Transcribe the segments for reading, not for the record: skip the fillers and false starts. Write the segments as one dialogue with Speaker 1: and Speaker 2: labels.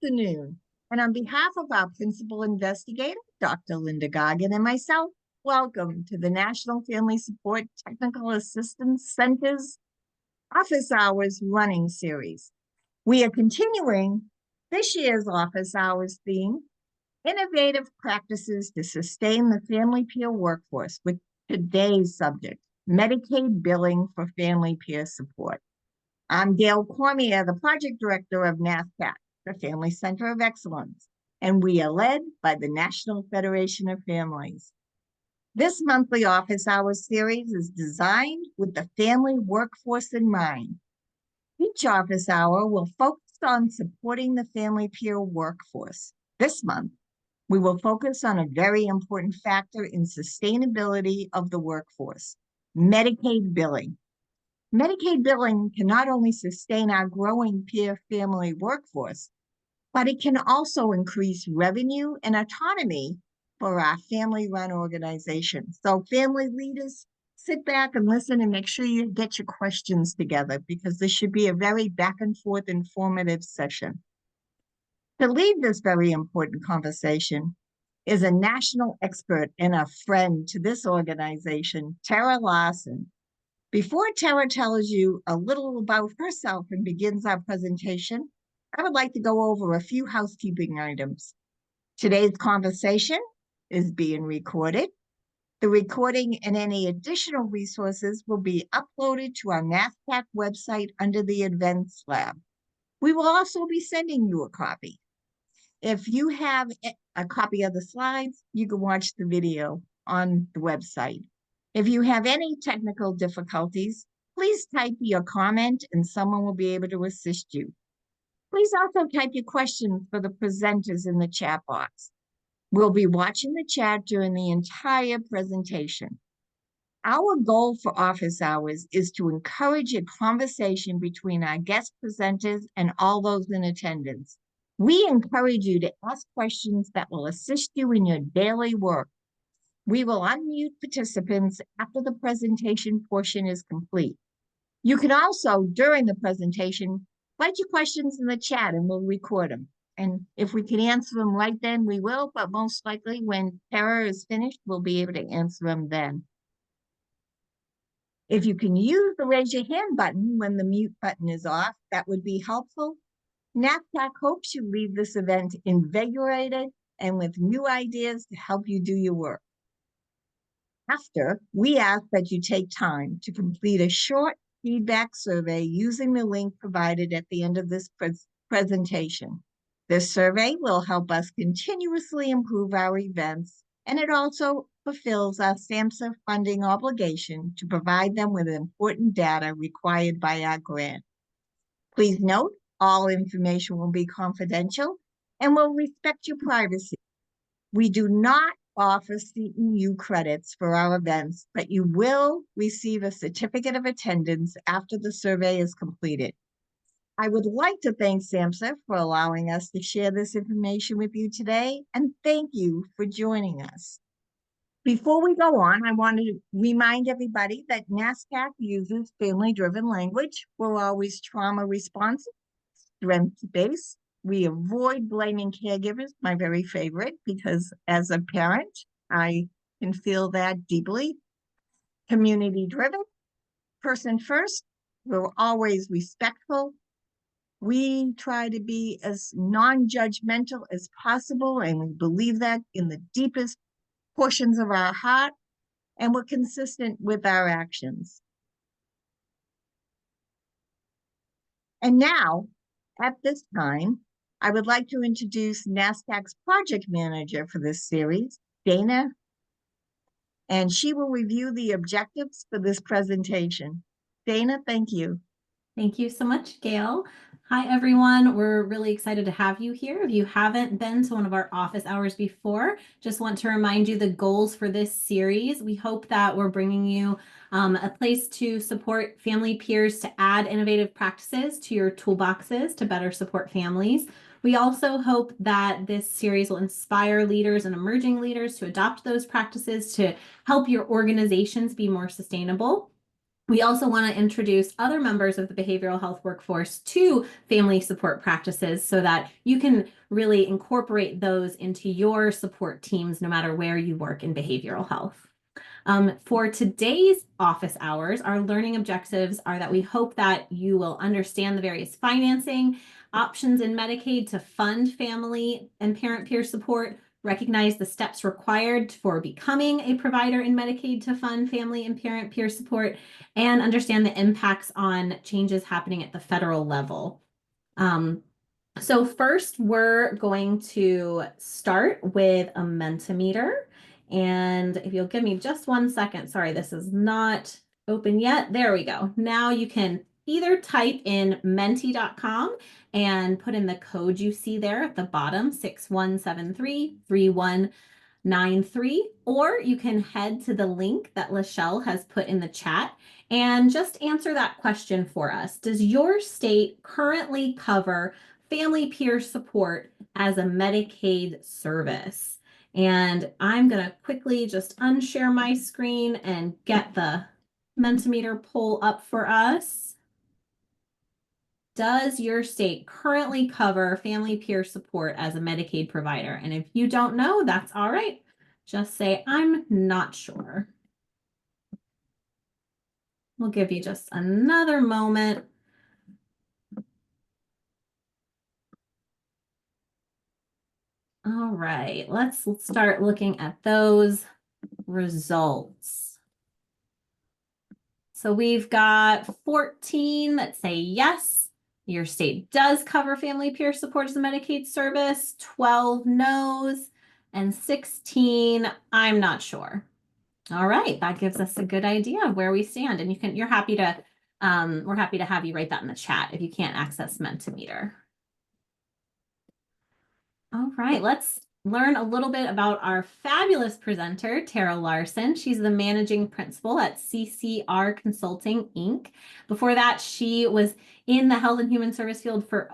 Speaker 1: afternoon. And on behalf of our principal investigator, Dr. Linda Goggin, and myself, welcome to the National Family Support Technical Assistance Center's Office Hours Running Series. We are continuing this year's Office Hours theme, Innovative Practices to Sustain the Family Peer Workforce, with today's subject, Medicaid Billing for Family Peer Support. I'm Gail Comier, the project director of NFSTAC, the Family Center of Excellence, and we are led by the National Federation of Families. This monthly office hours series is designed with the family workforce in mind. Each office hour will focus on supporting the family peer workforce. This month, we will focus on a very important factor in sustainability of the workforce, Medicaid billing. Medicaid billing can not only sustain our growing peer family workforce, but it can also increase revenue and autonomy for our family-run organization. So family leaders, sit back and listen and make sure you get your questions together, because this should be a very back and forth informative session. To lead this very important conversation is a national expert and a friend to this organization, Tara Larson. Before Tara tells you a little about herself and begins our presentation, I would like to go over a few housekeeping items. Today's conversation is being recorded. The recording and any additional resources will be uploaded to our NFSTAC website under the Events Lab. We will also be sending you a copy. If you have a copy of the slides, you can watch the video on the website. If you have any technical difficulties, please type your comment and someone will be able to assist you. Please also type your questions for the presenters in the chat box. We'll be watching the chat during the entire presentation. Our goal for office hours is to encourage a conversation between our guest presenters and all those in attendance. We encourage you to ask questions that will assist you in your daily work. We will unmute participants after the presentation portion is complete. You can also, during the presentation, write your questions in the chat and we'll record them. And if we can answer them right then, we will, but most likely when Tara is finished, we'll be able to answer them then. If you can use the raise your hand button when the mute button is off, that would be helpful. NFSTAC hopes you leave this event invigorated and with new ideas to help you do your work. After, we ask that you take time to complete a short feedback survey using the link provided at the end of this presentation. This survey will help us continuously improve our events, and it also fulfills our SAMHSA funding obligation to provide them with important data required by our grant. Please note, all information will be confidential and will respect your privacy. We do not offer CEU credits for our events, but you will receive a certificate of attendance after the survey is completed. I would like to thank SAMHSA for allowing us to share this information with you today, and thank you for joining us. Before we go on, I want to remind everybody that NFSTAC uses family-driven language. We're always trauma responsive, strength-based. We avoid blaming caregivers, my very favorite, because as a parent, I can feel that deeply. Community-driven, person first. We're always respectful. We try to be as non-judgmental as possible, and we believe that in the deepest portions of our heart, and we're consistent with our actions. And now, at this time, I would like to introduce NFSTAC's project manager for this series, Dana, and she will review the objectives for this presentation. Dana, thank you.
Speaker 2: Thank you so much, Gail. Hi, everyone. We're really excited to have you here. If you haven't been to one of our office hours before, just want to remind you the goals for this series. We hope that we're bringing you a place to support family peers to add innovative practices to your toolboxes to better support families. We also hope that this series will inspire leaders and emerging leaders to adopt those practices to help your organizations be more sustainable. We also want to introduce other members of the behavioral health workforce to family support practices so that you can really incorporate those into your support teams, no matter where you work in behavioral health. For today's office hours, our learning objectives are that we hope that you will understand the various financing options in Medicaid to fund family and parent peer support, recognize the steps required for becoming a provider in Medicaid to fund family and parent peer support, and understand the impacts on changes happening at the federal level. So first, we're going to start with a Mentimeter. And if you'll give me just 1 second, sorry, this is not open yet. There we go. Now you can either type in menti.com and put in the code you see there at the bottom, 61733193, or you can head to the link that Lachelle has put in the chat and just answer that question for us. Does your state currently cover family peer support as a Medicaid service? And I'm going to quickly just unshare my screen and get the Mentimeter poll up for us. Does your state currently cover family peer support as a Medicaid provider? And if you don't know, that's all right. Just say, I'm not sure. We'll give you just another moment. All right, let's start looking at those results. So we've got 14 that say yes, your state does cover family peer support as a Medicaid service, 12 no's, and 16, I'm not sure. All right, that gives us a good idea of where we stand. And we're happy to have you write that in the chat if you can't access Mentimeter. All right, let's learn a little bit about our fabulous presenter, Tara Larson. She's the managing principal at CCR Consulting, Inc. Before that, she was in the health and human service field for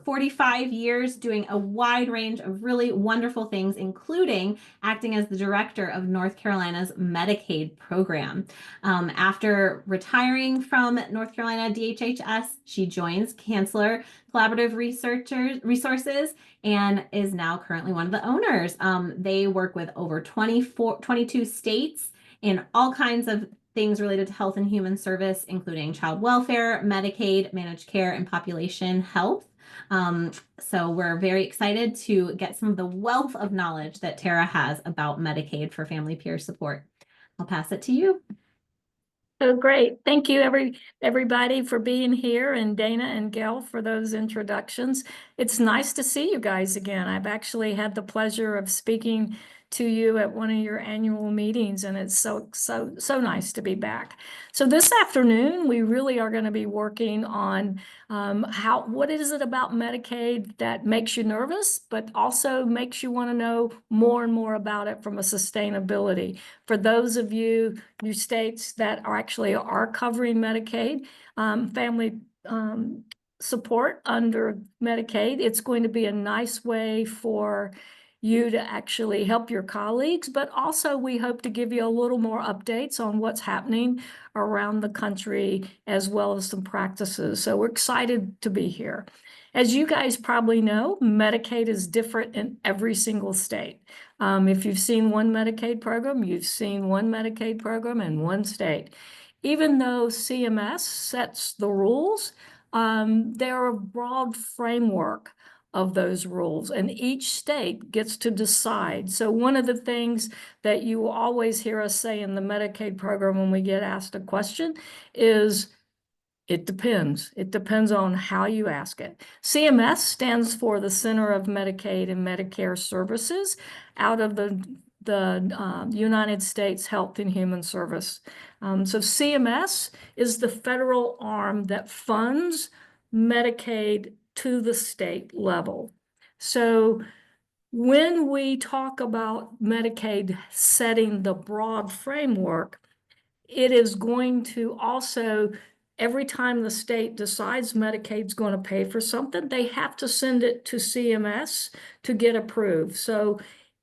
Speaker 2: 45 years, doing a wide range of really wonderful things, including acting as the director of North Carolina's Medicaid program. After retiring from North Carolina DHHS, she joins Chancellor Collaborative Resources and is now currently one of the owners. They work with over 22 states in all kinds of things related to health and human service, including child welfare, Medicaid, managed care, and population health. So we're very excited to get some of the wealth of knowledge that Tara has about Medicaid for family peer support. I'll pass it to you.
Speaker 3: So great. Thank you everybody for being here, and Dana and Gail for those introductions. It's nice to see you guys again. I've actually had the pleasure of speaking to you at one of your annual meetings, and it's so nice to be back. So this afternoon, we really are going to be working on what is it about Medicaid that makes you nervous, but also makes you want to know more and more about it from a sustainability. For those of you states that are covering Medicaid, family support under Medicaid, it's going to be a nice way for you to actually help your colleagues, but also we hope to give you a little more updates on what's happening around the country, as well as some practices. So we're excited to be here. As you guys probably know, Medicaid is different in every single state. If you've seen one Medicaid program, you've seen one Medicaid program in one state. Even though CMS sets the rules, there are a broad framework of those rules, and each state gets to decide. So one of the things that you will always hear us say in the Medicaid program when we get asked a question is, it depends. It depends on how you ask it. CMS stands for the Center of Medicaid and Medicare Services, out of the United States Health and Human Service. So CMS is the federal arm that funds Medicaid to the state level. So when we talk about Medicaid setting the broad framework, it is going to also, every time the state decides Medicaid's going to pay for something, they have to send it to CMS to get approved. So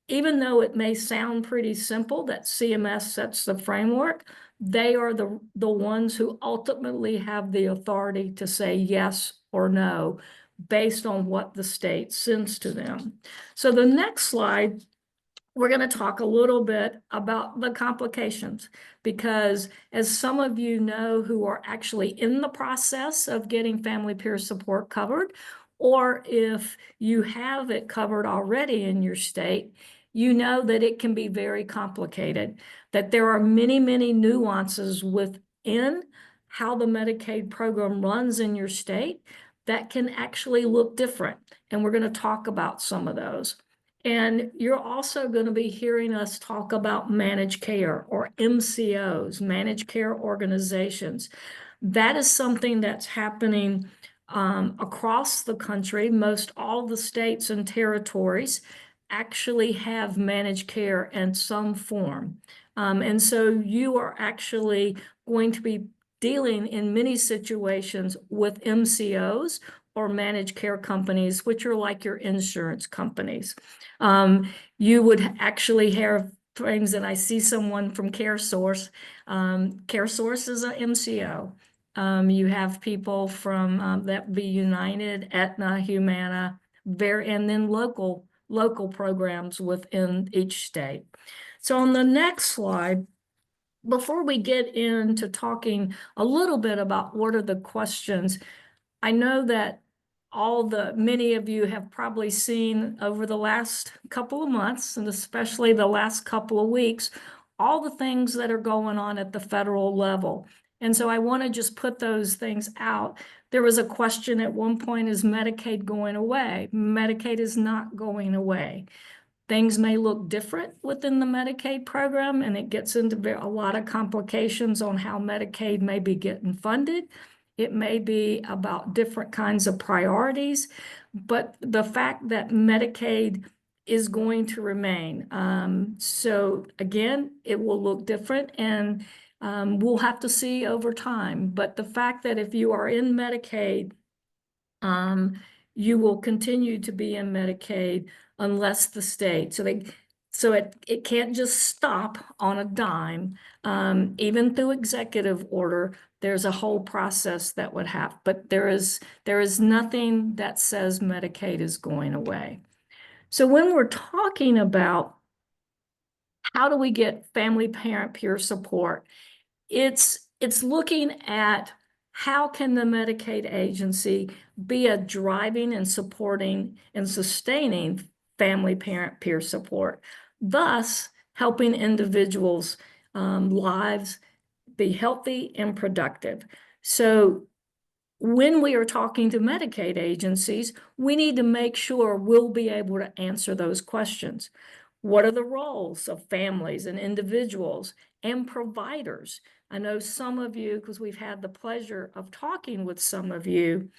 Speaker 3: even though it may sound pretty simple that CMS sets the framework, they are the ones who ultimately have the authority to say yes or no based on what the state sends to them. So the next slide, we're going to talk a little bit about the complications, because as some of you know who are actually in the process of getting family peer support covered, or if you have it covered already in your state, you know that it can be very complicated, that there are many, many nuances within how the Medicaid program runs in your state that can actually look different. And we're going to talk about some of those. And you're also going to be hearing us talk about managed care, or MCOs, managed care organizations. That is something that's happening across the country. Most all the states and territories actually have managed care in some form. And so you are actually going to be dealing in many situations with MCOs, or managed care companies, which are like your insurance companies. You would actually have things, and I see someone from CareSource. CareSource is an MCO. You have people from that be United, Aetna, Humana, and then local programs within each state. So on the next slide, before we get into talking a little bit about what are the questions, I know that many of you have probably seen over the last couple of months, and especially the last couple of weeks, all the things that are going on at the federal level. And so I want to just put those things out. There was a question at one point, is Medicaid going away? Medicaid is not going away. Things may look different within the Medicaid program, and it gets into a lot of complications on how Medicaid may be getting funded. It may be about different kinds of priorities, but the fact that Medicaid is going to remain. So again, it will look different, and we'll have to see over time. But the fact that if you are in Medicaid, you will continue to be in Medicaid unless the state, so it can't just stop on a dime. Even through executive order, there's a whole process that would have, but there is nothing that says Medicaid is going away. So when we're talking about how do we get family parent peer support, it's looking at how can the Medicaid agency be a driving and supporting and sustaining family parent peer support, thus helping individuals' lives be healthy and productive. So when we are talking to Medicaid agencies, we need to make sure we'll be able to answer those questions. What are the roles of families and individuals and providers? I know some of you, because we've had the pleasure of talking with some of you,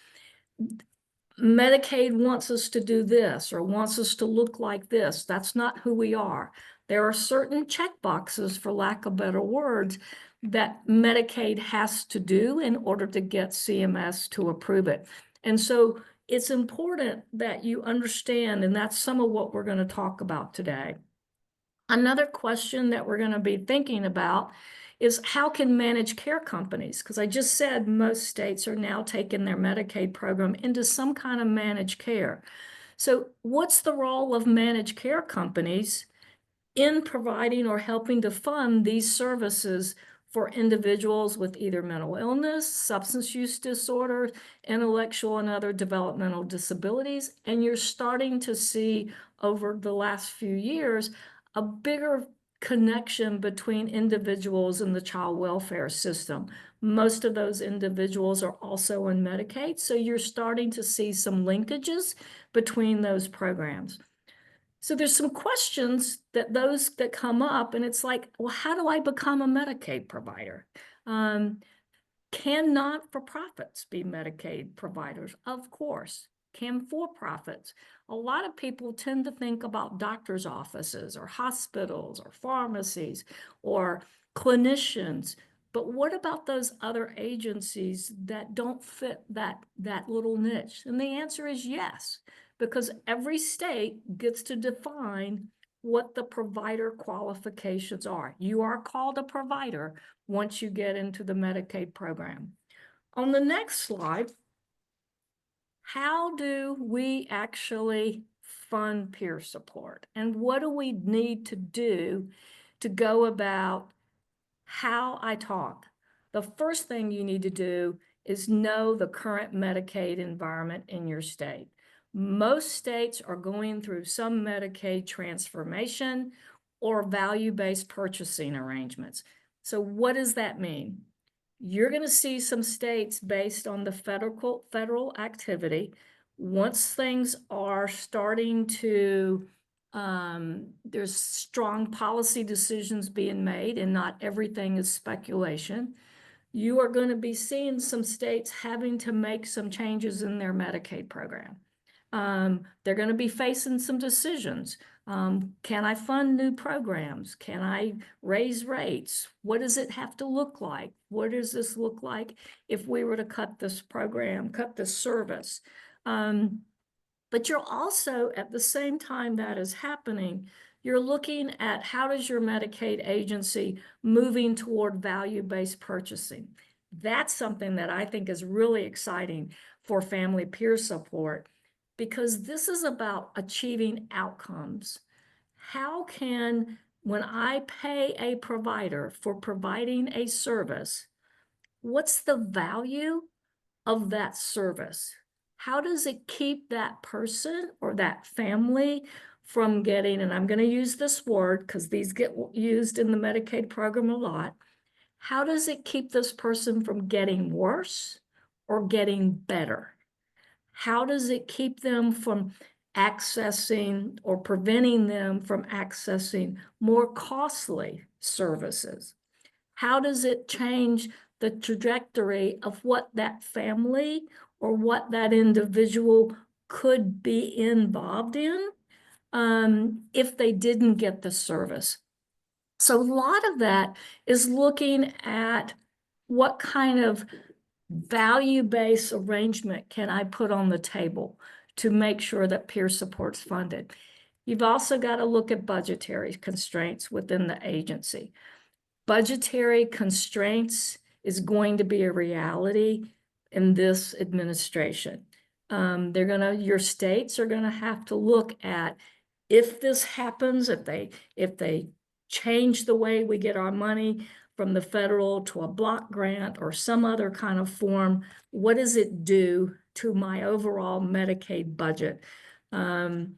Speaker 3: Medicaid wants us to do this or wants us to look like this. That's not who we are. There are certain check boxes, for lack of better words, that Medicaid has to do in order to get CMS to approve it. And so it's important that you understand, and that's some of what we're going to talk about today. Another question that we're going to be thinking about is how can managed care companies, because I just said most states are now taking their Medicaid program into some kind of managed care. So what's the role of managed care companies in providing or helping to fund these services for individuals with either mental illness, substance use disorder, intellectual and other developmental disabilities? And you're starting to see over the last few years a bigger connection between individuals and the child welfare system. Most of those individuals are also in Medicaid, so you're starting to see some linkages between those programs. So there's some questions that come up, and it's like, well, how do I become a Medicaid provider? Can not-for-profits be Medicaid providers? Of course. Can for-profits? A lot of people tend to think about doctors' offices or hospitals or pharmacies or clinicians. But what about those other agencies that don't fit that little niche? And the answer is yes, because every state gets to define what the provider qualifications are. You are called a provider once you get into the Medicaid program. On the next slide, how do we actually fund peer support? And what do we need to do to go about how I talk? The first thing you need to do is know the current Medicaid environment in your state. Most states are going through some Medicaid transformation or value-based purchasing arrangements. So what does that mean? You're going to see some states based on the federal activity. Once things are starting to, there's strong policy decisions being made and not everything is speculation. You are going to be seeing some states having to make some changes in their Medicaid program. They're going to be facing some decisions. Can I fund new programs? Can I raise rates? What does it have to look like? What does this look like if we were to cut this program, cut this service? But you're also, at the same time that is happening, you're looking at how does your Medicaid agency moving toward value-based purchasing. That's something that I think is really exciting for family peer support, because this is about achieving outcomes. How can, when I pay a provider for providing a service, what's the value of that service? How does it keep that person or that family from getting, and I'm going to use this word because these get used in the Medicaid program a lot, how does it keep this person from getting worse or getting better? How does it keep them from accessing or preventing them from accessing more costly services? How does it change the trajectory of what that family or what that individual could be involved in if they didn't get the service? So a lot of that is looking at what kind of value-based arrangement can I put on the table to make sure that peer support's funded. You've also got to look at budgetary constraints within the agency. Budgetary constraints is going to be a reality in this administration. Your states are gonna have to look at, if this happens, if they change the way we get our money from the federal to a block grant or some other kind of form, what does it do to my overall Medicaid budget? Medicaid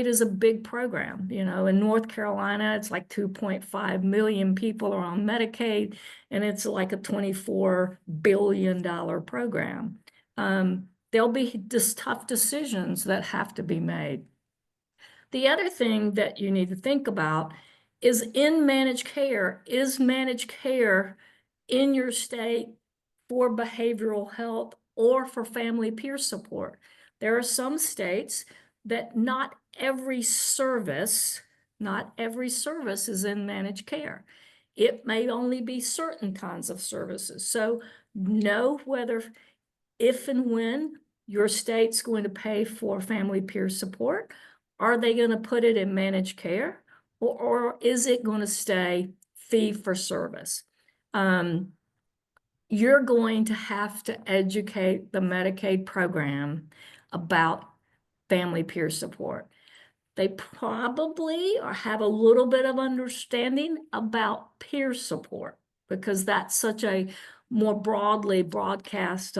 Speaker 3: is a big program. In North Carolina, it's like 2.5 million people are on Medicaid, and it's like a $24 billion program. There'll be just tough decisions that have to be made. The other thing that you need to think about is in managed care, is managed care in your state for behavioral health or for family peer support? There are some states that not every service is in managed care. It may only be certain kinds of services. So know whether, if and when your state's going to pay for family peer support. Are they going to put it in managed care, or is it going to stay fee for service? You're going to have to educate the Medicaid program about family peer support. They probably have a little bit of understanding about peer support because that's such a more broadly broadcast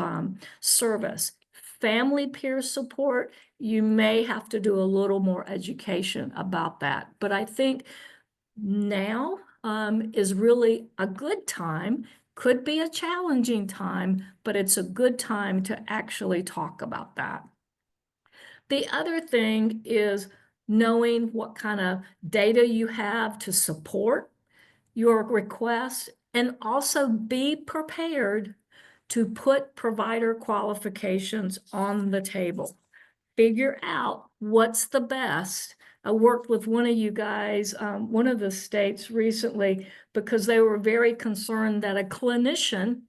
Speaker 3: service. Family peer support, you may have to do a little more education about that. But I think now is really a good time. Could be a challenging time, but it's a good time to actually talk about that. The other thing is knowing what kind of data you have to support your request, and also be prepared to put provider qualifications on the table. Figure out what's the best. I worked with one of you guys, one of the states recently, because they were very concerned that a clinician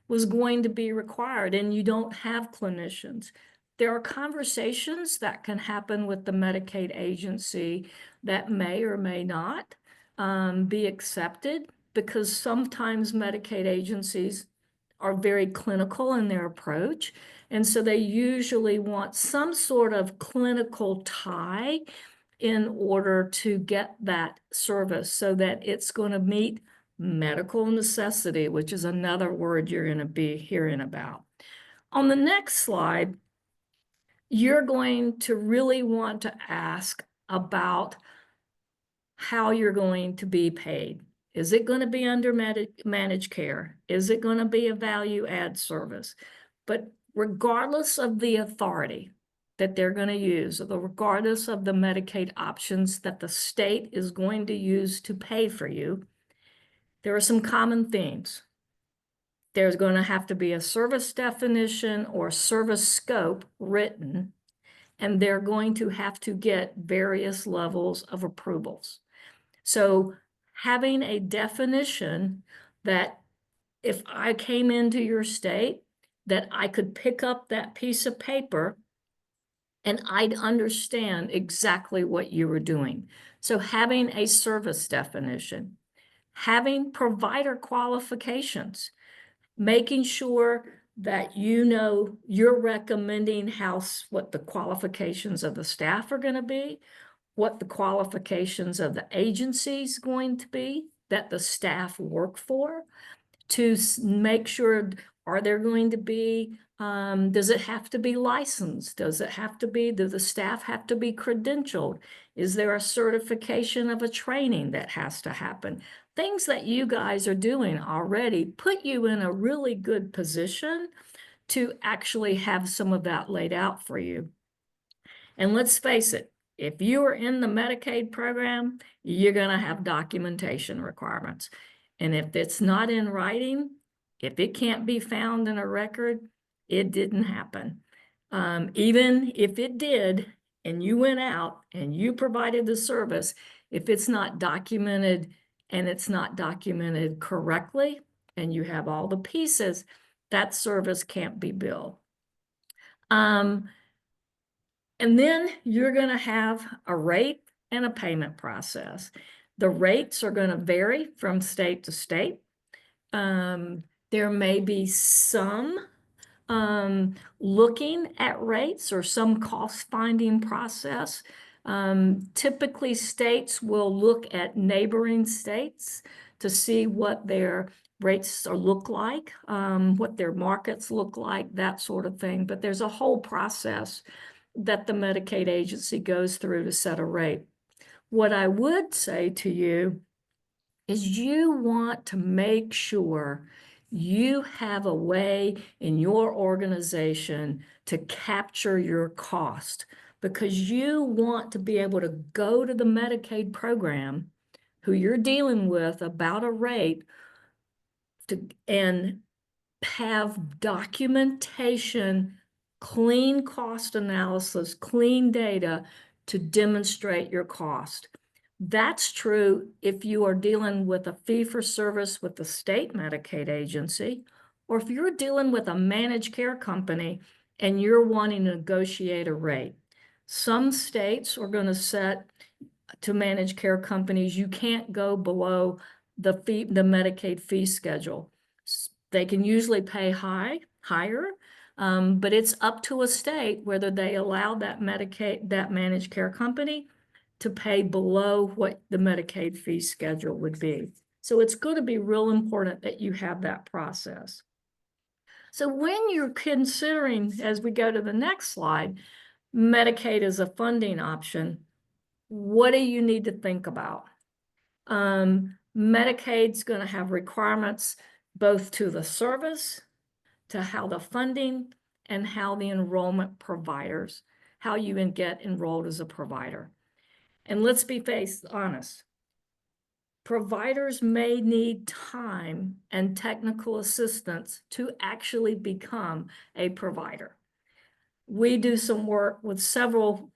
Speaker 3: was going to be required, and you don't have clinicians. there are conversations that can happen with the Medicaid agency that may or may not be accepted, because sometimes Medicaid agencies are very clinical in their approach. And so they usually want some sort of clinical tie in order to get that service so that it's going to meet medical necessity, which is another word you're going to be hearing about. On the next slide, you're going to really want to ask about how you're going to be paid. Is it going to be under managed care? Is it going to be a value add service? But regardless of the authority that they're going to use, or regardless of the Medicaid options that the state is going to use to pay for you, there are some common themes. There's going to have to be a service definition or service scope written, and they're going to have to get various levels of approvals. So having a definition that if I came into your state, that I could pick up that piece of paper and I'd understand exactly what you were doing. So having a service definition, having provider qualifications, making sure that you know you're recommending what the qualifications of the staff are going to be, what the qualifications of the agency is going to be that the staff work for, to make sure, are there going to be, does it have to be licensed? Does the staff have to be credentialed? Is there a certification of a training that has to happen? Things that you guys are doing already put you in a really good position to actually have some of that laid out for you. And let's face it, if you are in the Medicaid program, you're going to have documentation requirements. And if it's not in writing, if it can't be found in a record, it didn't happen. Even if it did, and you went out and you provided the service, if it's not documented and it's not documented correctly, and you have all the pieces, that service can't be billed. And then you're going to have a rate and a payment process. The rates are going to vary from state to state. There may be some looking at rates or some cost finding process. Typically, states will look at neighboring states to see what their rates look like, what their markets look like, that sort of thing. But there's a whole process that the Medicaid agency goes through to set a rate. What I would say to you is you want to make sure you have a way in your organization to capture your cost, because you want to be able to go to the Medicaid program who you're dealing with about a rate and have documentation, clean cost analysis, clean data to demonstrate your cost. That's true if you are dealing with a fee-for-service with the state Medicaid agency, or if you're dealing with a managed care company and you're wanting to negotiate a rate. Some states are going to set to managed care companies, you can't go below the Medicaid fee schedule. They can usually pay higher, but it's up to a state whether they allow that managed care company to pay below what the Medicaid fee schedule would be. So it's going to be real important that you have that process. So when you're considering, as we go to the next slide, Medicaid as a funding option, what do you need to think about? Medicaid's going to have requirements both to the service, to how the funding, and how the enrollment providers, how you can get enrolled as a provider. And let's be honest, providers may need time and technical assistance to actually become a provider. We do some work with several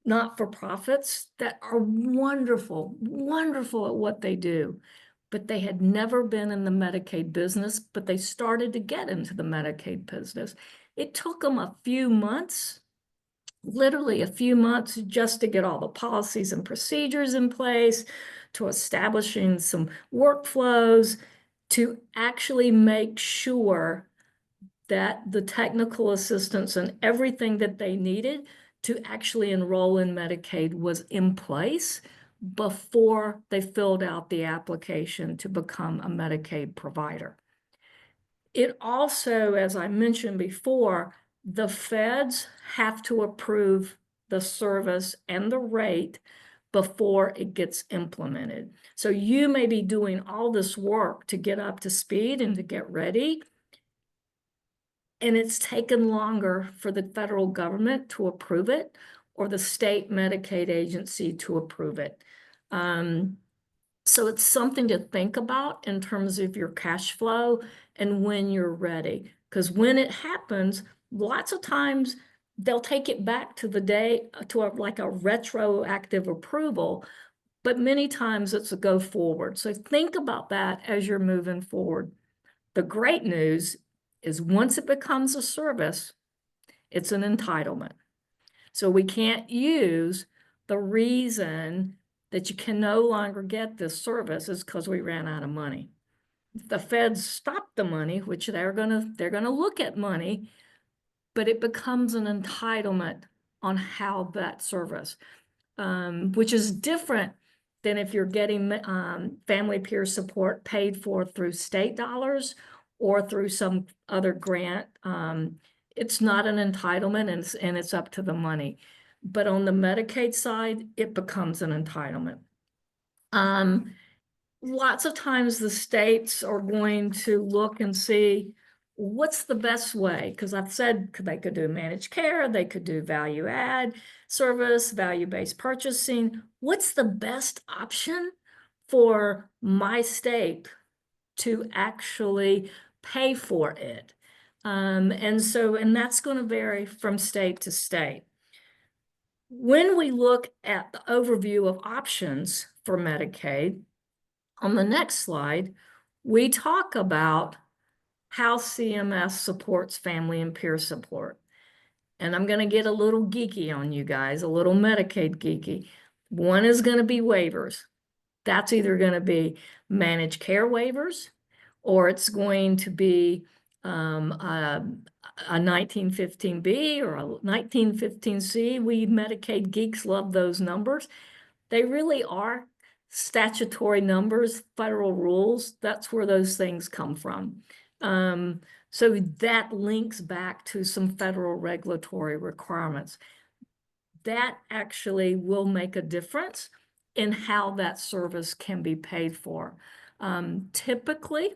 Speaker 3: not-for-profits that are wonderful, wonderful at what they do. but they had never been in the Medicaid business, but they started to get into the Medicaid business. It took them a few months, literally a few months, just to get all the policies and procedures in place, to establishing some workflows, to actually make sure that the technical assistance and everything that they needed to actually enroll in Medicaid was in place before they filled out the application to become a Medicaid provider. It also, as I mentioned before, the feds have to approve the service and the rate before it gets implemented. So you may be doing all this work to get up to speed and to get ready, and it's taken longer for the federal government to approve it or the state Medicaid agency to approve it. So it's something to think about in terms of your cash flow and when you're ready. Because when it happens, lots of times they'll take it back to the day to like a retroactive approval, but many times it's a go forward. So think about that as you're moving forward. The great news is once it becomes a service, it's an entitlement. So we can't use the reason that you can no longer get this service is because we ran out of money. If the feds stop the money, which they're gonna look at money, but it becomes an entitlement on how that service, which is different than if you're getting family peer support paid for through state dollars or through some other grant. It's not an entitlement, and it's up to the money. But on the Medicaid side, it becomes an entitlement. Lots of times the states are going to look and see what's the best way, because I've said they could do managed care, they could do value add service, value-based purchasing. What's the best option for my state to actually pay for it? And that's going to vary from state to state. When we look at the overview of options for Medicaid, on the next slide, we talk about how CMS supports family and peer support. And I'm going to get a little geeky on you guys, a little Medicaid geeky. One is going to be waivers. That's either going to be managed care waivers, or it's going to be a 1915B or a 1915C. We Medicaid geeks love those numbers. They really are statutory numbers, federal rules. That's where those things come from. So that links back to some federal regulatory requirements. That actually will make a difference in how that service can be paid for. Typically,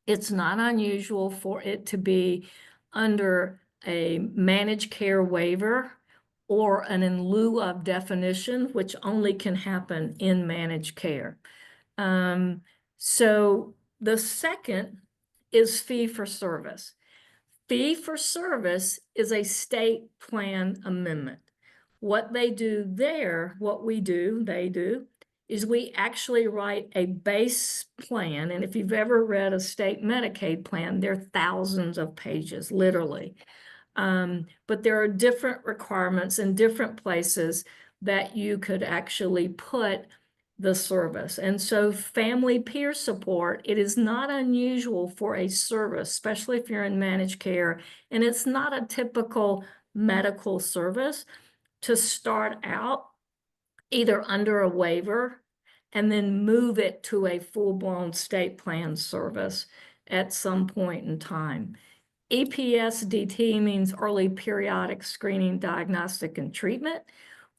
Speaker 3: it's not unusual for it to be under a managed care waiver or an in lieu of definition, which only can happen in managed care. So the second is fee for service. Fee for service is a state plan amendment. What they do there, they do, is we actually write a base plan. And if you've ever read a state Medicaid plan, there are thousands of pages, literally. But there are different requirements in different places that you could actually put the service. And so family peer support, it is not unusual for a service, especially if you're in managed care, and it's not a typical medical service, to start out either under a waiver and then move it to a full-blown state plan service at some point in time. EPSDT means early periodic screening, diagnostic, and treatment,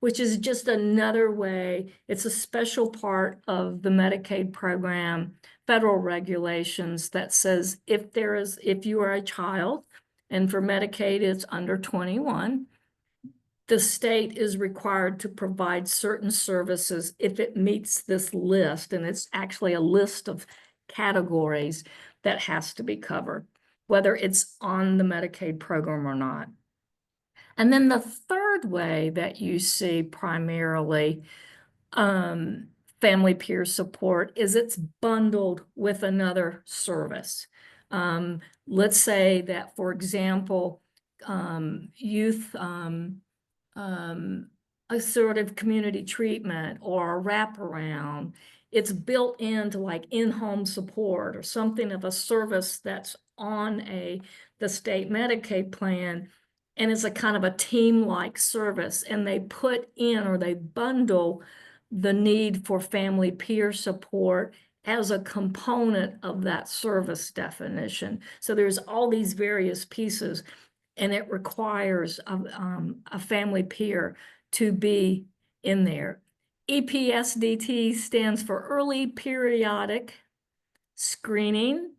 Speaker 3: which is just another way. It's a special part of the Medicaid program, federal regulations that says if you are a child, and for Medicaid it's under 21, the state is required to provide certain services if it meets this list, and it's actually a list of categories that has to be covered, whether it's on the Medicaid program or not. And then the third way that you see primarily family peer support is it's bundled with another service. Let's say that, for example, youth assertive community treatment or a wraparound, it's built into like in-home support or something of a service that's on the state Medicaid plan, and it's a kind of a team-like service, and they put in or they bundle the need for family peer support as a component of that service definition. So there's all these various pieces, and it requires a family peer to be in there. EPSDT stands for Early Periodic Screening,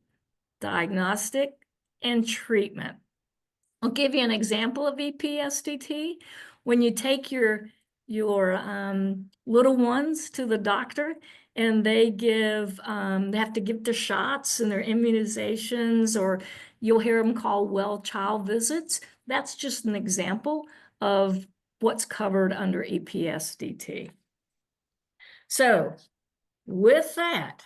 Speaker 3: Diagnostic, and Treatment. I'll give you an example of EPSDT. When you take your little ones to the doctor and they have to give their shots and their immunizations, or you'll hear them call well child visits. That's just an example of what's covered under EPSDT. So with that,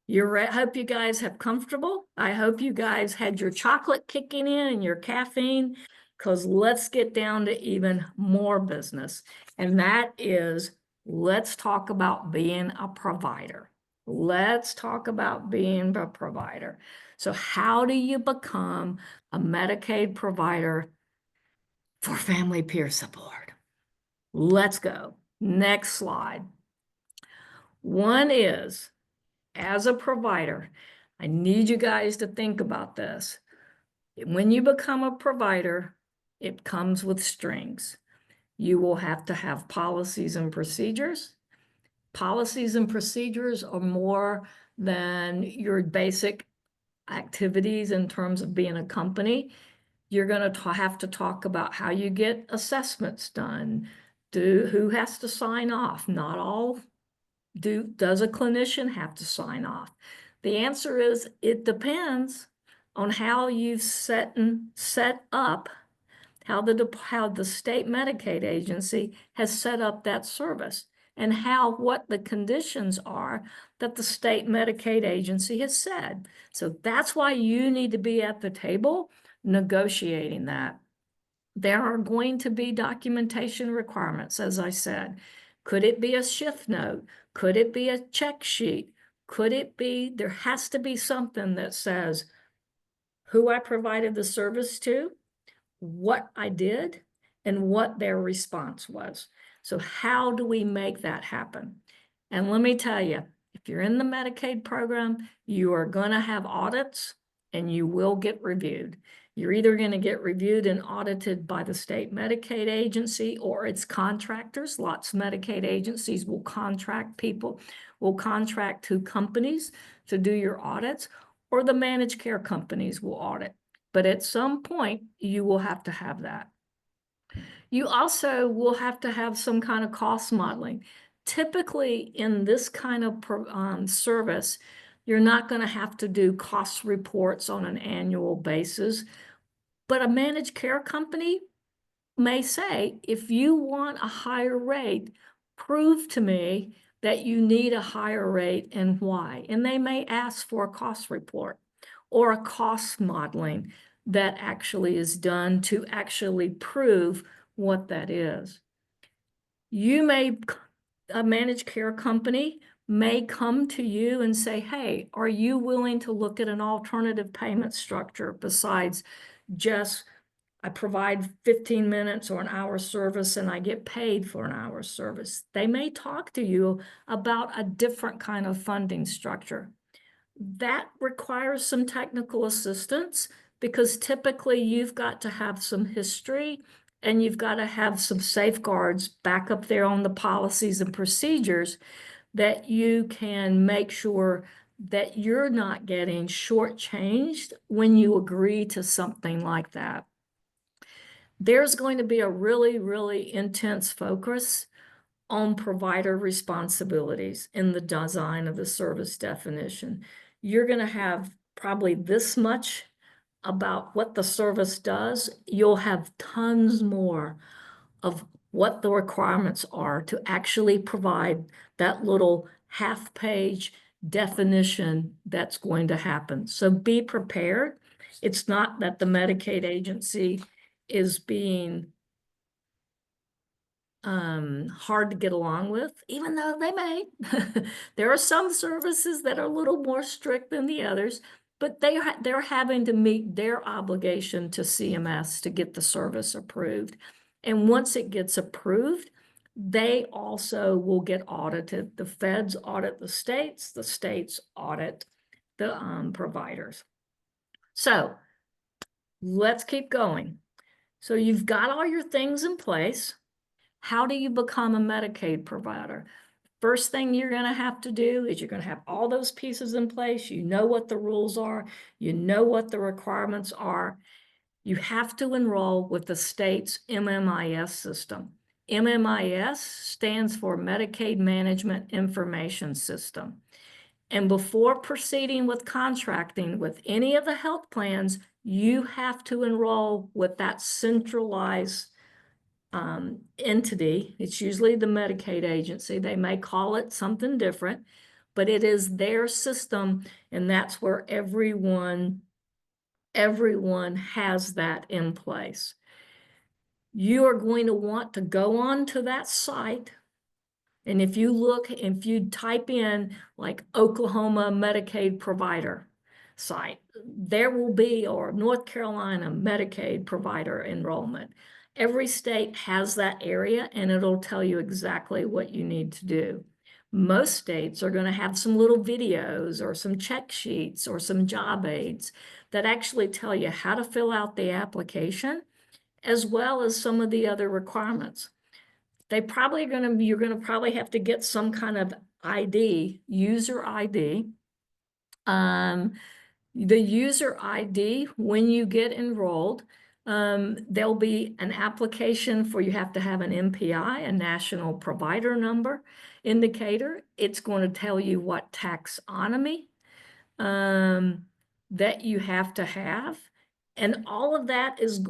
Speaker 3: I hope you guys have comfortable. I hope you guys had your chocolate kicking in and your caffeine, because let's get down to even more business. And that is, let's talk about being a provider. Let's talk about being a provider. So how do you become a Medicaid provider for family peer support? Let's go. Next slide. One is, as a provider, I need you guys to think about this. When you become a provider, it comes with strings. You will have to have policies and procedures. Policies and procedures are more than your basic activities in terms of being a company. You're going to have to talk about how you get assessments done. Who has to sign off? Not all does a clinician have to sign off? The answer is it depends on how you've set up, how the state Medicaid agency has set up that service, and what the conditions are that the state Medicaid agency has said. So that's why you need to be at the table negotiating that. There are going to be documentation requirements, as I said. Could it be a shift note? Could it be a check sheet? Could it be, there has to be something that says who I provided the service to, what I did, and what their response was. So how do we make that happen? And let me tell you, if you're in the Medicaid program, you are going to have audits and you will get reviewed. You're either going to get reviewed and audited by the state Medicaid agency or its contractors. Lots of Medicaid agencies will contract to companies to do your audits, or the managed care companies will audit. But at some point, you will have to have that. You also will have to have some kind of cost modeling. Typically, in this kind of service, you're not going to have to do cost reports on an annual basis. But a managed care company may say, if you want a higher rate, prove to me that you need a higher rate and why. And they may ask for a cost report or a cost modeling that actually is done to actually prove what that is. A managed care company may come to you and say, hey, are you willing to look at an alternative payment structure besides just I provide 15 minutes or an hour service and I get paid for an hour service? They may talk to you about a different kind of funding structure. That requires some technical assistance, because typically you've got to have some history and you've got to have some safeguards back up there on the policies and procedures that you can make sure that you're not getting shortchanged when you agree to something like that. There's going to be a really, really intense focus on provider responsibilities in the design of the service definition. You're going to have probably this much about what the service does. You'll have tons more of what the requirements are to actually provide that little half-page definition that's going to happen. So be prepared. It's not that the Medicaid agency is being hard to get along with, even though they may. There are some services that are a little more strict than the others, but they're having to meet their obligation to CMS to get the service approved. And once it gets approved, they also will get audited. The feds audit the states audit the providers. So let's keep going. So you've got all your things in place. How do you become a Medicaid provider? First thing you're going to have to do is you're going to have all those pieces in place. You know what the rules are. You know what the requirements are. You have to enroll with the state's MMIS system. MMIS stands for Medicaid Management Information System. And before proceeding with contracting with any of the health plans, you have to enroll with that centralized entity. It's usually the Medicaid agency. They may call it something different, but it is their system, and that's where everyone has that in place. You are going to want to go on to that site, and if you type in like Oklahoma Medicaid provider site, there will be, or North Carolina Medicaid provider enrollment. Every state has that area, and it'll tell you exactly what you need to do. Most states are going to have some little videos or some check sheets or some job aids that actually tell you how to fill out the application, as well as some of the other requirements. You're going to probably have to get some kind of ID, user ID. The user ID, when you get enrolled, there'll be an application for, you have to have an NPI, a national provider number indicator. It's going to tell you what taxonomy that you have to have. And all of that is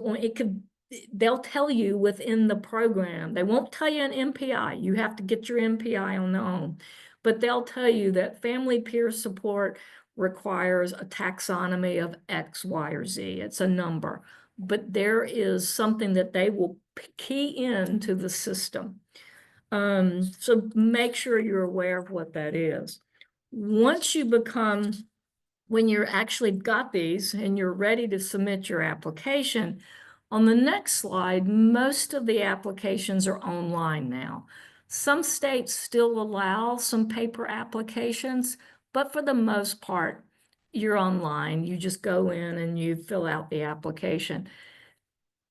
Speaker 3: they'll tell you within the program. They won't tell you an NPI. You have to get your NPI on their own. But they'll tell you that family peer support requires a taxonomy of X, Y, or Z. It's a number. But there is something that they will key into the system. So make sure you're aware of what that is. Once you become, when you're actually got these and you're ready to submit your application, on the next slide, most of the applications are online now. Some states still allow some paper applications, but for the most part, you're online. You just go in and you fill out the application.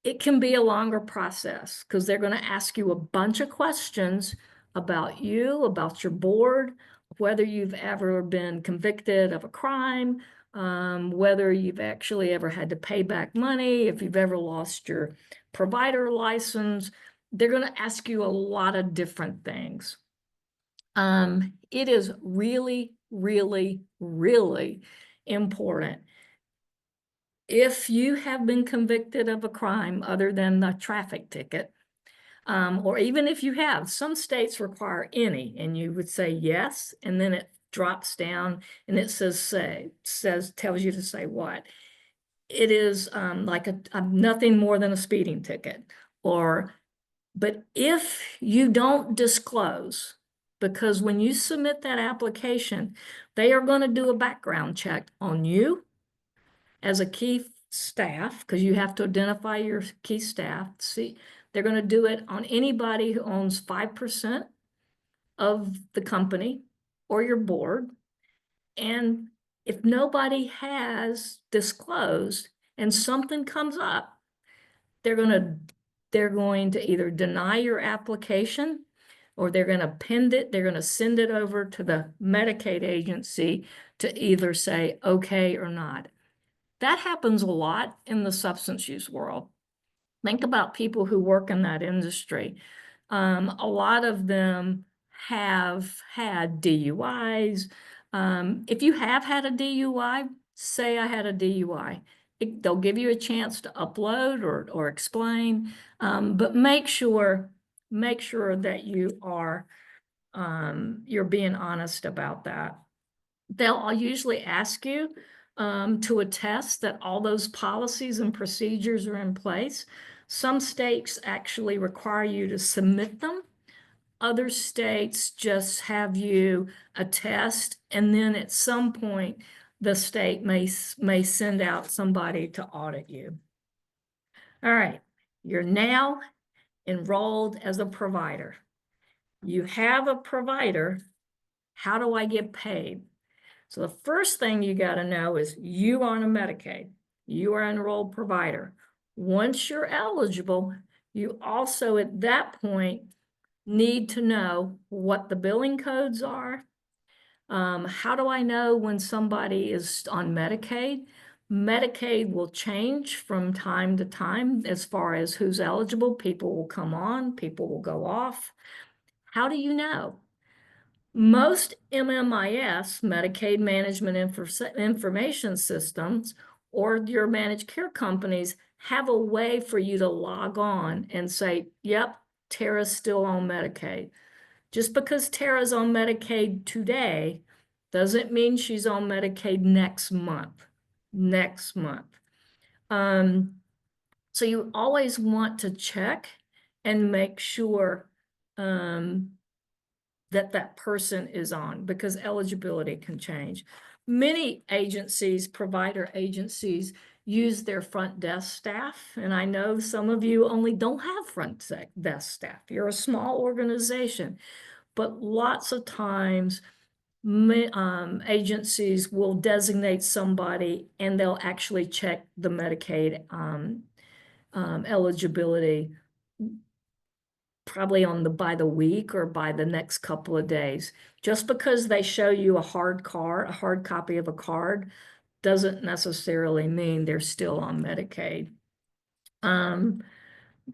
Speaker 3: It can be a longer process because they're going to ask you a bunch of questions about you, about your board, whether you've ever been convicted of a crime, whether you've actually ever had to pay back money, if you've ever lost your provider license. They're going to ask you a lot of different things. It is really, really, really important. If you have been convicted of a crime other than the traffic ticket, or even if you have, some states require any, and you would say yes, and then it drops down and it tells you to say what. It is like nothing more than a speeding ticket. But if you don't disclose, because when you submit that application, they are going to do a background check on you as a key staff, because you have to identify your key staff. See, they're going to do it on anybody who owns 5% of the company or your board. And if nobody has disclosed and something comes up, they're going to either deny your application, or they're going to append it. They're going to send it over to the Medicaid agency to either say okay or not. That happens a lot in the substance use world. Think about people who work in that industry. A lot of them have had DUIs. If you have had a DUI, say I had a DUI. They'll give you a chance to upload or explain, but make sure make sure that you're being honest about that. They'll usually ask you to attest that all those policies and procedures are in place. Some states actually require you to submit them. Other states just have you attest, and then at some point, the state may send out somebody to audit you. All right, you're now enrolled as a provider. You have a provider. How do I get paid? So the first thing you got to know is you are on a Medicaid. You are an enrolled provider. Once you're eligible, you also at that point need to know what the billing codes are. How do I know when somebody is on Medicaid? Medicaid will change from time to time as far as who's eligible. People will come on, people will go off. How do you know? Most MMIS, Medicaid Management Information Systems, or your managed care companies have a way for you to log on and say, yep, Tara's still on Medicaid. Just because Tara's on Medicaid today doesn't mean she's on Medicaid next month. So you always want to check and make sure that person is on, because eligibility can change. Many agencies, provider agencies, use their front desk staff. And I know some of you only don't have front desk staff. You're a small organization, but lots of times agencies will designate somebody and they'll actually check the Medicaid eligibility probably by the week or by the next couple of days. Just because they show you a hard copy of a card, doesn't necessarily mean they're still on Medicaid. And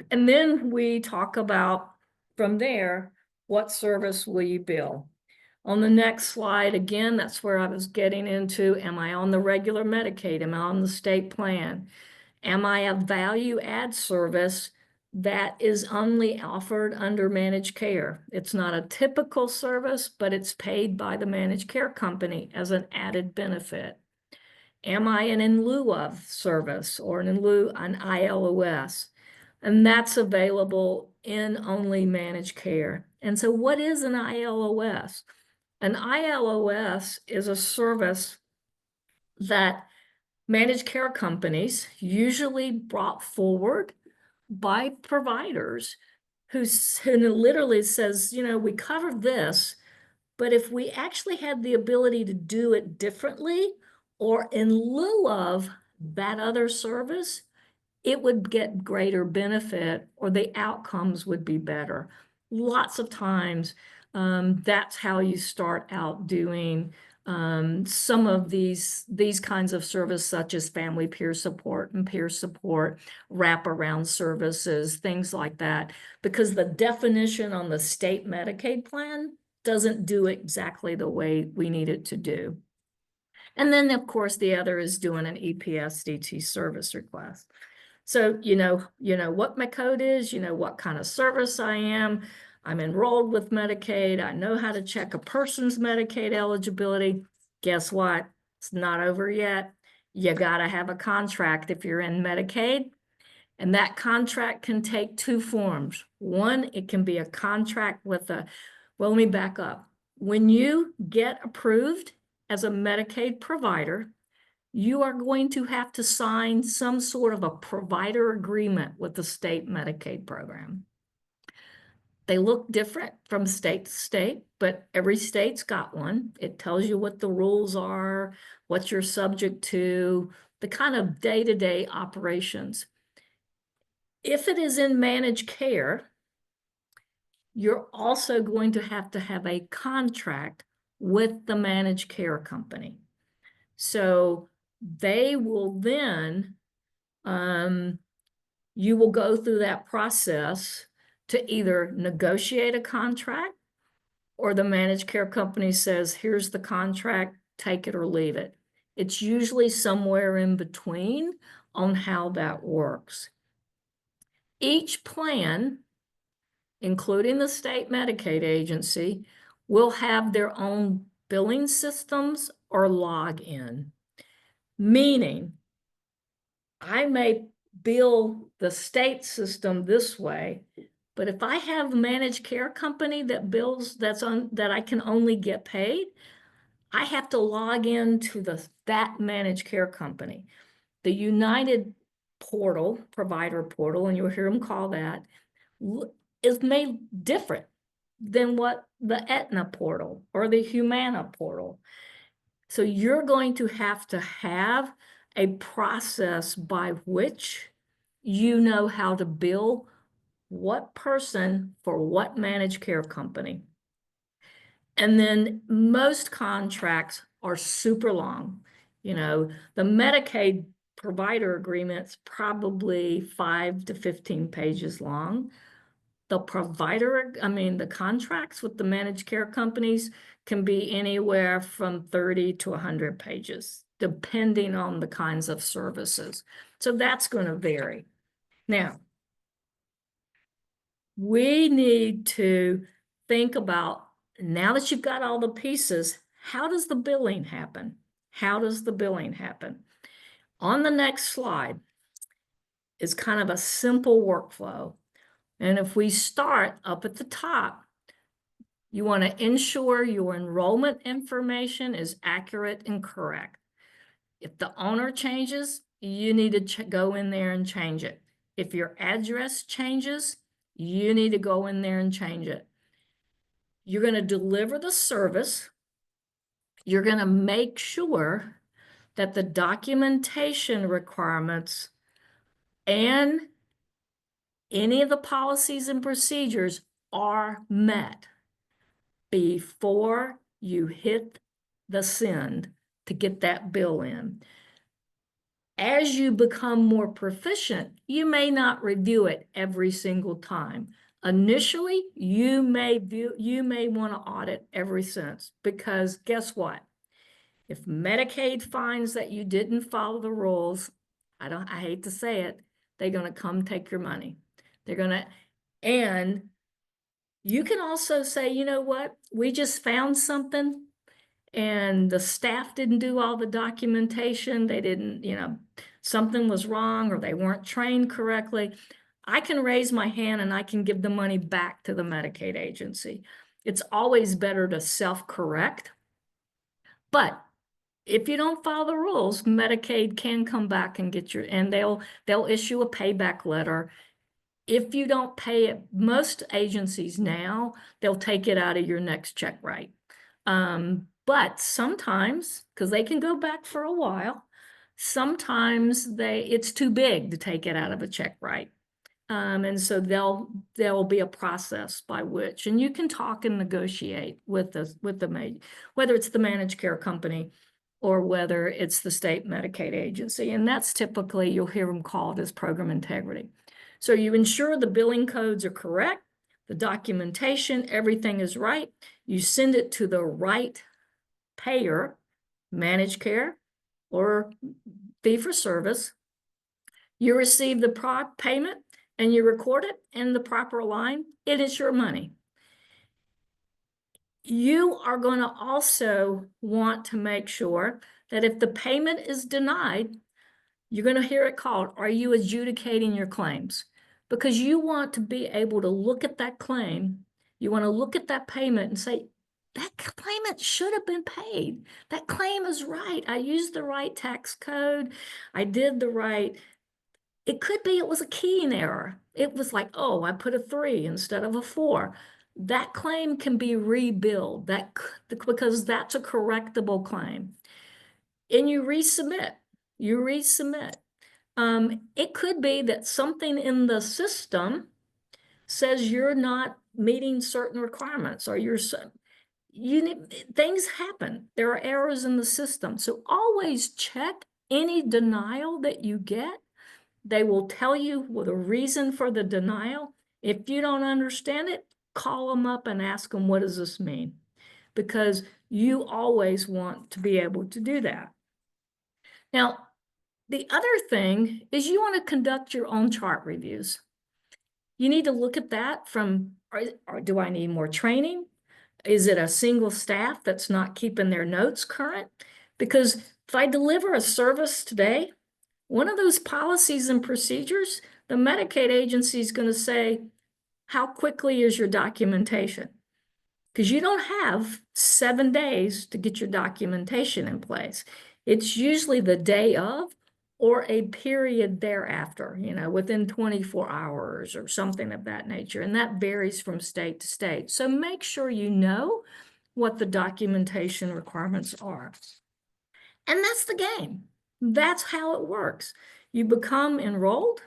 Speaker 3: then we talk about, from there, what service will you bill? On the next slide, again, that's where I was getting into, am I on the regular Medicaid? Am I on the state plan? Am I a value add service that is only offered under managed care? It's not a typical service, but it's paid by the managed care company as an added benefit. Am I an in lieu of service or an ILOS? And that's available in only managed care. And so what is an ILOS? An ILOS is a service that managed care companies, usually brought forward by providers, who literally says, you know, we covered this, but if we actually had the ability to do it differently or in lieu of that other service, it would get greater benefit or the outcomes would be better. Lots of times, that's how you start out doing some of these kinds of service, such as family peer support and peer support, wraparound services, things like that, because the definition on the state Medicaid plan doesn't do exactly the way we need it to do. And then, of course, the other is doing an EPSDT service request. So you know what my code is, you know what kind of service I am. I'm enrolled with Medicaid. I know how to check a person's Medicaid eligibility. Guess what? It's not over yet. You got to have a contract if you're in Medicaid. And that contract can take two forms. One, it can be a contract with well, let me back up. When you get approved as a Medicaid provider, you are going to have to sign some sort of a provider agreement with the state Medicaid program. They look different from state to state, but every state's got one. It tells you what the rules are, what you're subject to, the kind of day-to-day operations. If it is in managed care, you're also going to have a contract with the managed care company. So they will then, you will go through that process to either negotiate a contract, or the managed care company says, here's the contract, take it or leave it. It's usually somewhere in between on how that works. Each plan including the state Medicaid agency, will have their own billing systems or login. Meaning, I may bill the state system this way, but if I have a managed care company that bills that I can only get paid, I have to log into that managed care company. The United portal, provider portal, and you'll hear them call that, is made different than what the Aetna portal or the Humana portal. So you're going to have a process by which you know how to bill what person for what managed care company. And then most contracts are super long. You know, the Medicaid provider agreement's probably 5 to 15 pages long. The the contracts with the managed care companies can be anywhere from 30 to 100 pages, depending on the kinds of services. So that's going to vary. Now, we need to think about, now that you've got all the pieces, how does the billing happen? How does the billing happen? On the next slide is kind of a simple workflow. And if we start up at the top, you want to ensure your enrollment information is accurate and correct. If the owner changes, you need to go in there and change it. If your address changes, you need to go in there and change it. You're going to deliver the service. You're going to make sure that the documentation requirements and any of the policies and procedures are met before you hit the send to get that bill in. As you become more proficient, you may not review it every single time. Initially, you may want to audit every cent, because guess what? If Medicaid finds that you didn't follow the rules, I hate to say it, they're going to come take your money. And you can also say, you know what, we just found something and the staff didn't do all the documentation. They didn't, something was wrong or they weren't trained correctly. I can raise my hand and I can give the money back to the Medicaid agency. It's always better to self-correct. But if you don't follow the rules, Medicaid can come back and get and they'll issue a payback letter. If you don't pay it, most agencies now, they'll take it out of your next check write. But sometimes, because they can go back for a while, sometimes it's too big to take it out of a check write. And so there will be a process by which, and you can talk and negotiate with whether it's the managed care company or whether it's the state Medicaid agency. And that's typically, you'll hear them called as program integrity. So you ensure the billing codes are correct, the documentation, everything is right. You send it to the right payer, managed care or fee for service. You receive the payment and you record it in the proper line. It is your money. You are going to also want to make sure that if the payment is denied, you're going to hear it called, are you adjudicating your claims? Because you want to be able to look at that claim. You want to look at that payment and say, that claimant should have been paid. That claim is right. I used the right tax code. I did the right. It could be it was a keying error. It was like, oh, I put a 3 instead of a 4. That claim can be rebilled because that's a correctable claim. And you resubmit. It could be that something in the system says you're not meeting certain requirements, or things happen. There are errors in the system. So always check any denial that you get. They will tell you the reason for the denial. If you don't understand it, call them up and ask them, what does this mean? Because you always want to be able to do that. Now, the other thing is you want to conduct your own chart reviews. You need to look at that from or do I need more training? Is it a single staff that's not keeping their notes current? Because if I deliver a service today, one of those policies and procedures, the Medicaid agency is going to say, how quickly is your documentation? Because you don't have 7 days to get your documentation in place. It's usually the day of or a period thereafter, within 24 hours or something of that nature. And that varies from state to state. So make sure you know what the documentation requirements are. And that's the game. That's how it works. You become enrolled.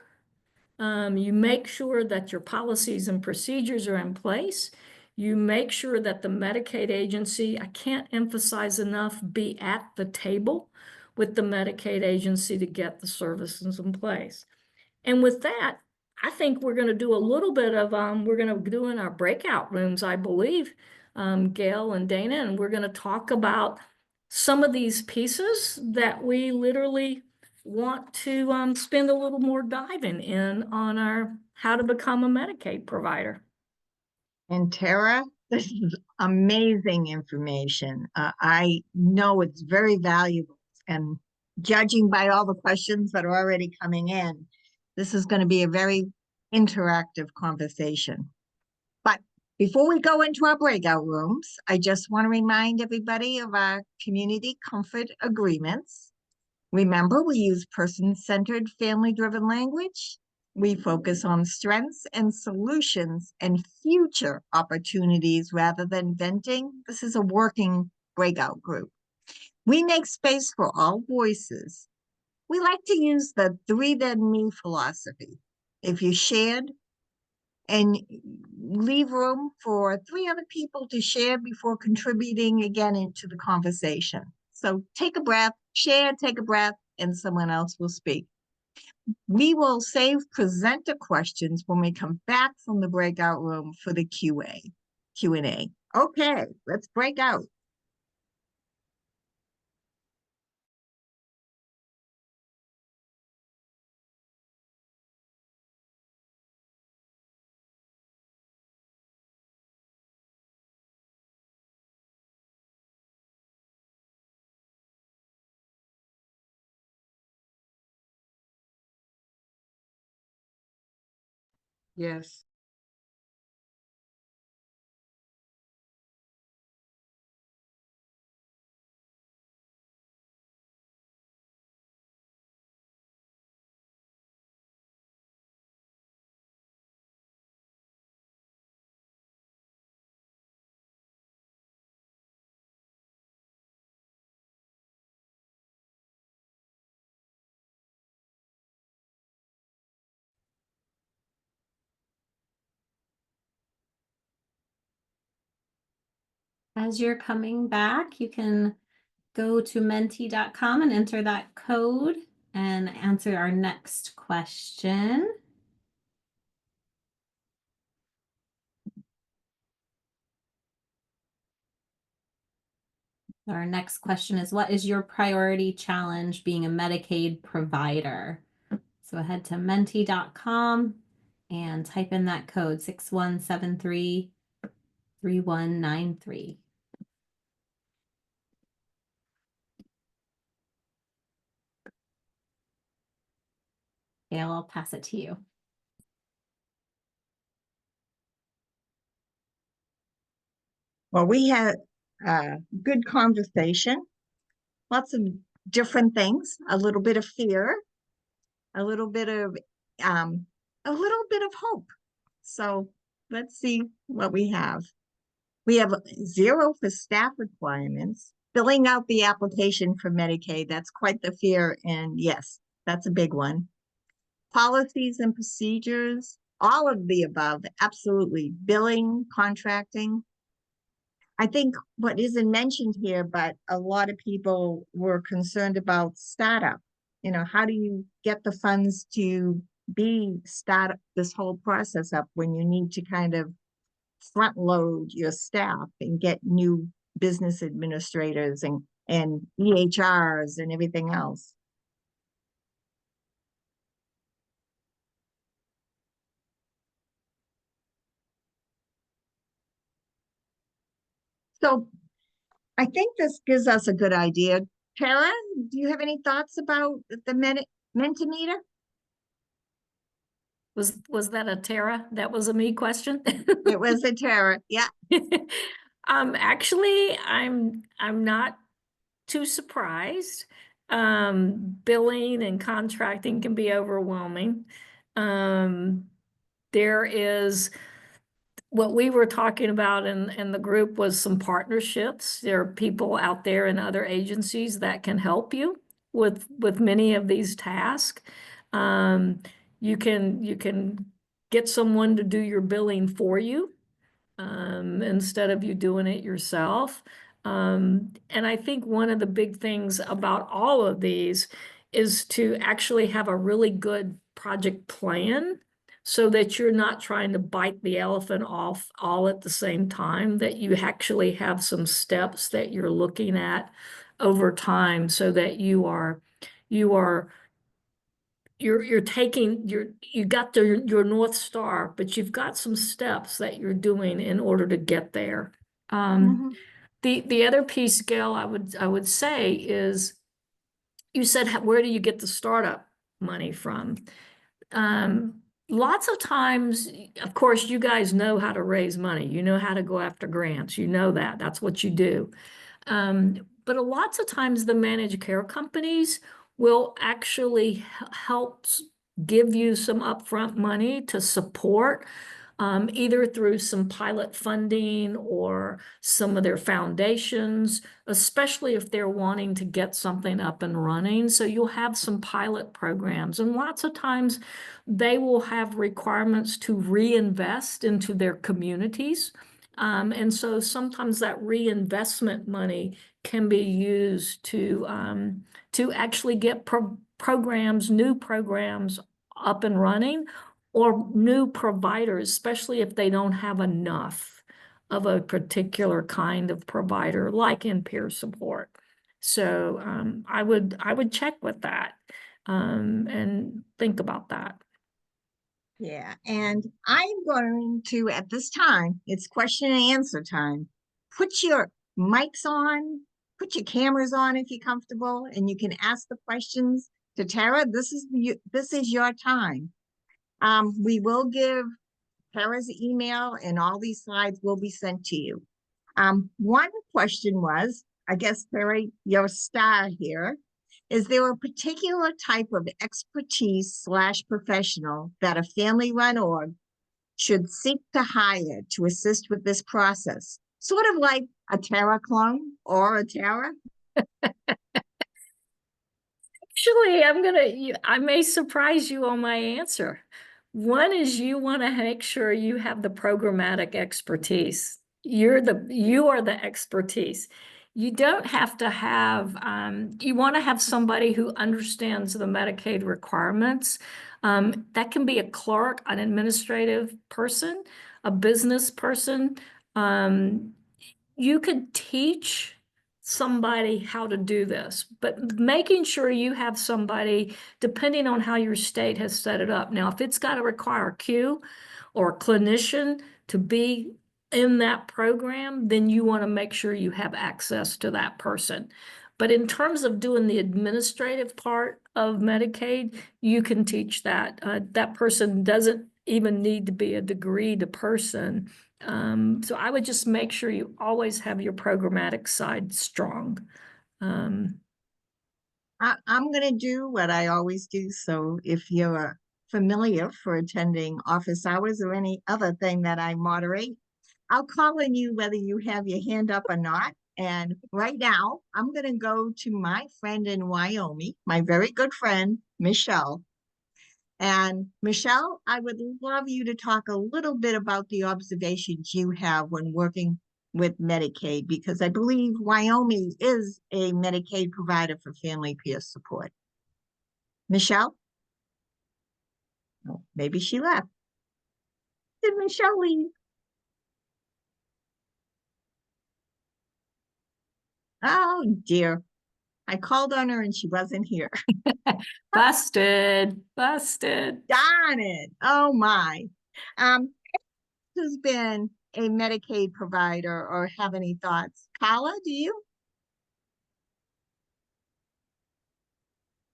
Speaker 3: You make sure that your policies and procedures are in place. You make sure that the Medicaid agency, I can't emphasize enough, be at the table with the Medicaid agency to get the services in place. And with that, I think we're going to do a little bit of, we're going to do in our breakout rooms, I believe, Gail and Dana, and we're going to talk about some of these pieces that we literally want to spend a little more diving in on our how to become a Medicaid provider.
Speaker 1: And Tara, this is amazing information. I know it's very valuable, and judging by all the questions that are already coming in, this is going to be a very interactive conversation. But before we go into our breakout rooms, I just want to remind everybody of our community comfort agreements. Remember, we use person-centered, family-driven language. We focus on strengths and solutions and future opportunities rather than venting. This is a working breakout group. We make space for all voices. We like to use the 3 then me philosophy. If you shared and leave room for 3 other people to share before contributing again into the conversation. So take a breath, share, take a breath, and someone else will speak. We will save presenter questions when we come back from the breakout room for the Q&A. Okay, let's break out. Yes.
Speaker 2: As you're coming back, you can go to menti.com and enter that code and answer our next question. Our next question is, what is your priority challenge being a Medicaid provider? So head to menti.com and type in that code 6173-3193. Gail, I'll pass it to you.
Speaker 1: Well, we had a good conversation, lots of different things, a little bit of fear, a little bit of hope. So let's see what we have. We have 0 for staff requirements, filling out the application for Medicaid. That's quite the fear. And yes, that's a big one. Policies and procedures, all of the above, absolutely. Billing, contracting. I think what isn't mentioned here, but a lot of people were concerned about startup. How do you get the funds to start this whole process up when you need to kind of front load your staff and get new business administrators and EHRs and everything else? So I think this gives us a good idea. Tara, do you have any thoughts about the Mentimeter?
Speaker 3: Was that a Tara? That was a me question?
Speaker 1: It was a Tara, yeah.
Speaker 3: Actually, I'm not too surprised. Billing and contracting can be overwhelming. There is what we were talking about in the group was some partnerships. There are people out there in other agencies that can help you with many of these tasks. You can get someone to do your billing for you instead of you doing it yourself. And I think one of the big things about all of these is to actually have a really good project plan so that you're not trying to bite the elephant off all at the same time, that you actually have some steps that you're looking at over time so that you're taking you got your North Star, but you've got some steps that you're doing in order to get there.
Speaker 1: Mhm.
Speaker 3: The other piece, Gail, I would say is you said, where do you get the startup money from? Lots of times, of course, you guys know how to raise money. You know how to go after grants. You know that. That's what you do. But lots of times the managed care companies will actually help give you some upfront money to support, either through some pilot funding or some of their foundations, especially if they're wanting to get something up and running. So you'll have some pilot programs, and lots of times they will have requirements to reinvest into their communities. And so sometimes that reinvestment money can be used to actually get programs, new programs up and running, or new providers, especially if they don't have enough of a particular kind of provider, like in peer support. So I would check with that and think about that.
Speaker 1: Yeah, and I'm going to, at this time, it's question and answer time. Put your mics on, put your cameras on if you're comfortable, and you can ask the questions to Tara. This is your time. We will give Tara's email, and all these slides will be sent to you. One question was, I guess, Tara, your star here. Is there a particular type of expertise / professional that a family-run org should seek to hire to assist with this process? Sort of like a Tara clone or a Tara?
Speaker 3: Actually, I may surprise you on my answer. One is you want to make sure you have the programmatic expertise. You are the expertise. You don't have to have, you want to have somebody who understands the Medicaid requirements. That can be a clerk, an administrative person, a business person. You could teach somebody how to do this, but making sure you have somebody, depending on how your state has set it up. Now, if it's got to require a Q or a clinician to be in that program, then you want to make sure you have access to that person. But in terms of doing the administrative part of Medicaid, you can teach that. That person doesn't even need to be a degreed person. So I would just make sure you always have your programmatic side strong.
Speaker 1: I'm going to do what I always do. So if you're familiar for attending office hours or any other thing that I moderate, I'll call on you whether you have your hand up or not. And right now, I'm going to go to my friend in Wyoming, my very good friend, Michelle. And Michelle, I would love you to talk a little bit about the observations you have when working with Medicaid, because I believe Wyoming is a Medicaid provider for family peer support. Michelle? Oh, maybe she left. Did Michelle leave? Oh dear. I called on her and she wasn't here.
Speaker 3: Busted.
Speaker 1: Darn it. Oh my. This has been a Medicaid provider or have any thoughts. Carla, do you?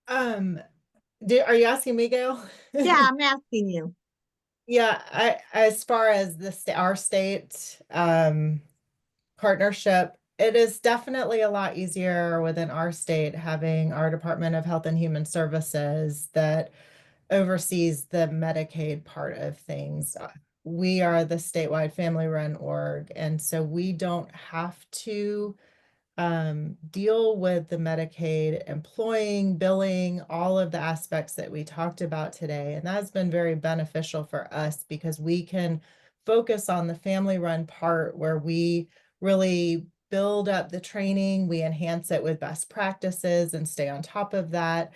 Speaker 4: Are you asking me, Gail?
Speaker 1: Yeah, I'm asking you.
Speaker 4: Yeah, as far as our state partnership, it is definitely a lot easier within our state having our Department of Health and Human Services that oversees the Medicaid part of things. We are the statewide family-run org, and so we don't have to deal with the Medicaid employing, billing, all of the aspects that we talked about today. And that's been very beneficial for us because we can focus on the family run part where we really build up the training, we enhance it with best practices and stay on top of that.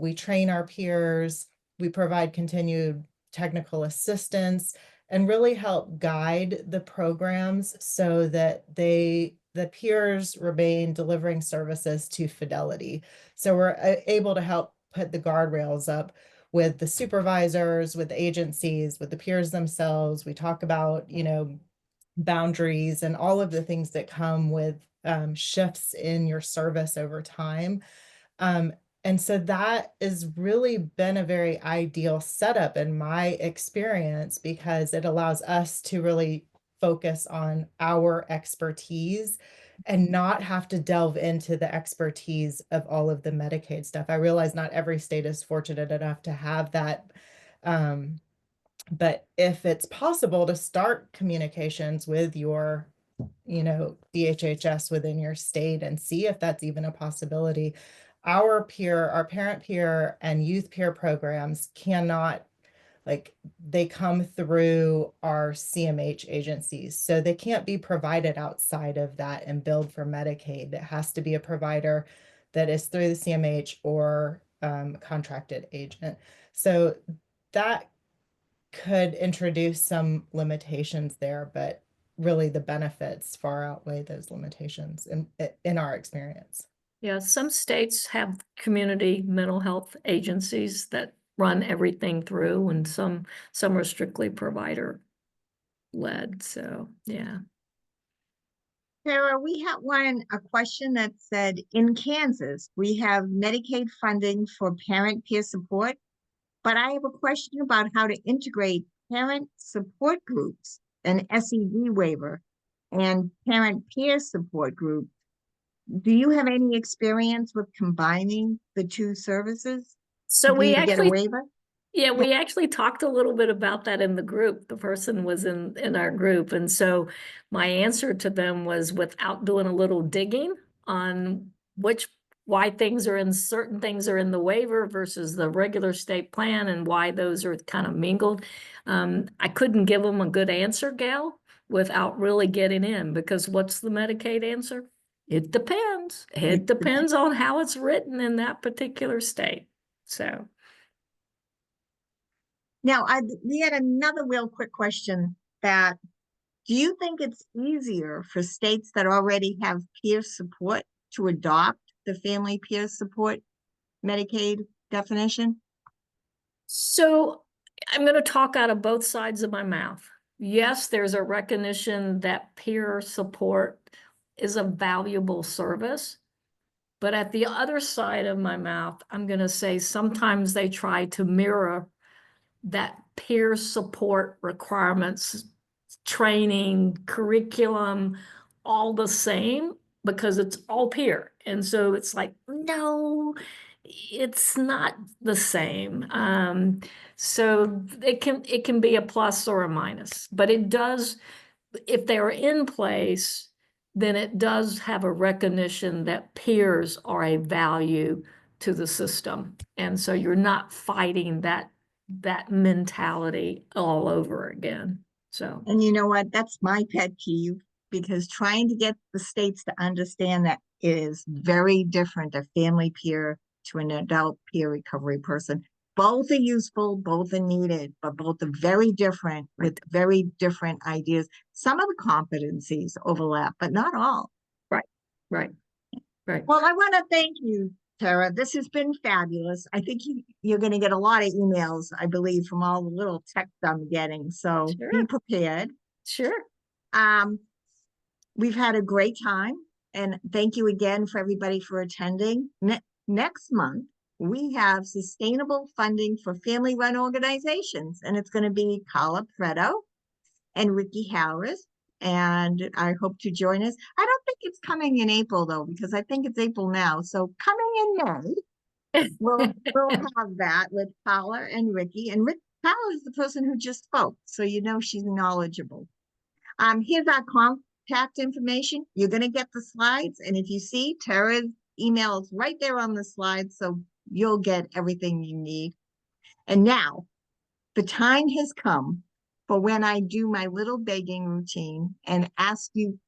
Speaker 4: We train our peers, we provide continued technical assistance, and really help guide the programs so that the peers remain delivering services to fidelity. So we're able to help put the guardrails up with the supervisors, with the agencies, with the peers themselves. We talk about, boundaries and all of the things that come with shifts in your service over time. And so that has really been a very ideal setup in my experience because it allows us to really focus on our expertise and not have to delve into the expertise of all of the Medicaid stuff. I realize not every state is fortunate enough to have that. But if it's possible to start communications with your DHHS within your state and see if that's even a possibility. Our parent peer and youth peer programs cannot, they come through our CMH agencies. So they can't be provided outside of that and billed for Medicaid. It has to be a provider that is through the CMH or contracted agent. So that could introduce some limitations there, but really the benefits far outweigh those limitations in our experience.
Speaker 3: Yeah, some states have community mental health agencies that run everything through, and some are strictly provider led. So yeah.
Speaker 1: Sarah, we had a question that said, in Kansas, we have Medicaid funding for parent peer support, but I have a question about how to integrate parent support groups, an SED waiver, and parent peer support group. Do you have any experience with combining the two services?
Speaker 3: So we
Speaker 1: get a
Speaker 3: actually,
Speaker 1: waiver?
Speaker 3: yeah, we actually talked a little bit about that in the group. The person was in our group. And so my answer to them was, without doing a little digging on why certain things are in the waiver versus the regular state plan and why those are kind of mingled. I couldn't give them a good answer, Gail, without really getting in, because what's the Medicaid answer? It depends. It depends on how it's written in that particular state. So.
Speaker 1: Now, we had another real quick question that, do you think it's easier for states that already have peer support to adopt the family peer support Medicaid definition?
Speaker 3: So I'm going to talk out of both sides of my mouth. Yes, there's a recognition that peer support is a valuable service. But at the other side of my mouth, I'm going to say sometimes they try to mirror that peer support requirements, training, curriculum, all the same, because it's all peer. And so it's like, no, it's not the same. So it can be a plus or a minus, but it does, if they're in place, then it does have a recognition that peers are a value to the system. And so you're not fighting that mentality all over again. So.
Speaker 1: And you know what? That's my pet peeve, because trying to get the states to understand that it is very different, a family peer to an adult peer recovery person. Both are useful, both are needed, but both are very different with very different ideas. Some of the competencies overlap, but not all.
Speaker 3: Right.
Speaker 1: Well, I want to thank you, Tara. This has been fabulous. I think you're going to get a lot of emails, I believe, from all the little text I'm getting. So
Speaker 3: Sure.
Speaker 1: Be prepared.
Speaker 3: Sure.
Speaker 1: We've had a great time, and thank you again for everybody for attending. Next month, we have sustainable funding for family-run organizations, and it's going to be Carla Preto and Ricky Harris, and I hope to join us. I don't think it's coming in April, though, because I think it's April now. So coming in May, we'll have that with Carla and Ricky. And Carla is the person who just spoke, so you know she's knowledgeable. Here's our contact information. You're going to get the slides, and if you see Tara's email is right there on the slide, so you'll get everything you need. And now, the time has come for when I do my little begging routine and ask you,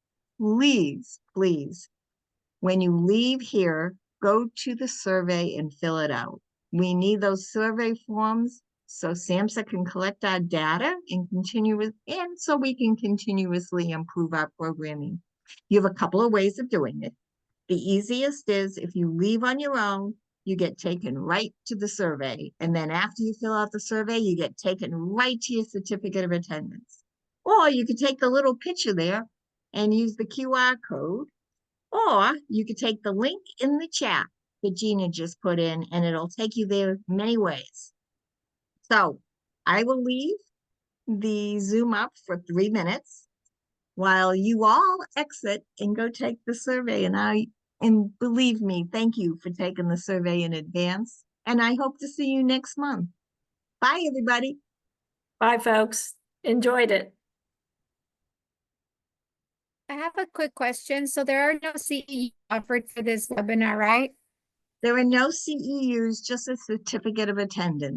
Speaker 1: please, please, when you leave here, go to the survey and fill it out. We need those survey forms so SAMHSA can collect our data and so we can continuously improve our programming. You have a couple of ways of doing it. The easiest is if you leave on your own, you get taken right to the survey. And then after you fill out the survey, you get taken right to your certificate of attendance. Or you could take the little picture there and use the QR code. Or you could take the link in the chat that Gina just put in, and it'll take you there many ways. So I will leave the Zoom up for 3 minutes while you all exit and go take the survey. And believe me, thank you for taking the survey in advance. And I hope to see you next month. Bye, everybody.
Speaker 3: Bye, folks. Enjoyed it.
Speaker 5: I have a quick question. So there are no CEU offered for this webinar, right?
Speaker 1: There are no CEUs, just a certificate of attendance.